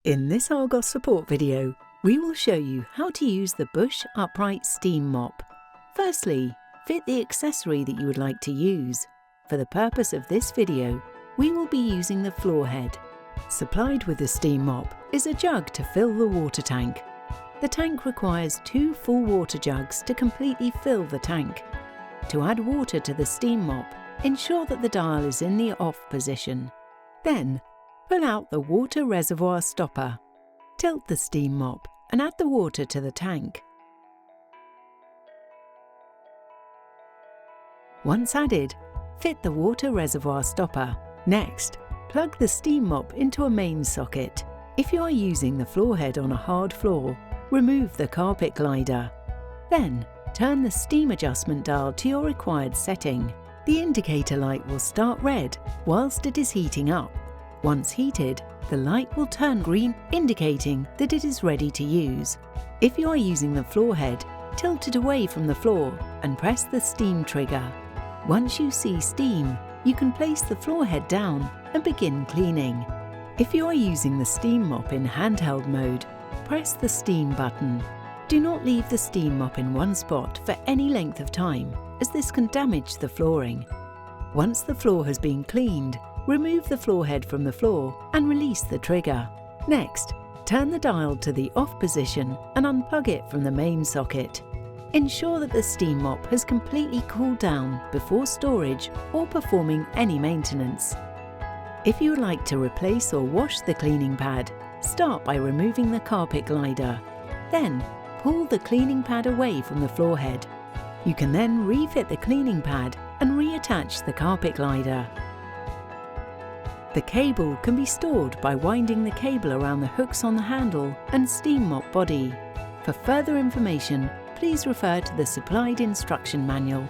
In this Argos Support video, we will show you how to use the Bush Upright Steam Mop. Firstly, fit the accessory that you would like to use. For the purpose of this video, we will be using the floor head. Supplied with the steam mop is a jug to fill the water tank. The tank requires 2 full water jugs to completely fill the tank. To add water to the steam mop, ensure that the dial is in the off position. Then, pull out the water reservoir stopper. Tilt the steam mop and add the water to the tank. Once added, fit the water reservoir stopper. Next, plug the steam mop into a main socket. If you are using the floor head on a hard floor, remove the carpet glider. Then, turn the steam adjustment dial to your required setting. The indicator light will start red whilst it is heating up. Once heated, the light will turn green, indicating that it is ready to use. If you are using the floor head, tilt it away from the floor and press the steam trigger. Once you see steam, you can place the floor head down and begin cleaning. If you are using the steam mop in handheld mode, press the steam button. Do not leave the steam mop in one spot for any length of time, as this can damage the flooring. Once the floor has been cleaned, remove the floor head from the floor and release the trigger. Next, turn the dial to the off position and unplug it from the main socket. Ensure that the steam mop has completely cooled down before storage or performing any maintenance. If you would like to replace or wash the cleaning pad, start by removing the carpet glider. Then, pull the cleaning pad away from the floor head. You can then refit the cleaning pad and reattach the carpet glider. The cable can be stored by winding the cable around the hooks on the handle and steam mop body. For further information, please refer to the supplied instruction manual.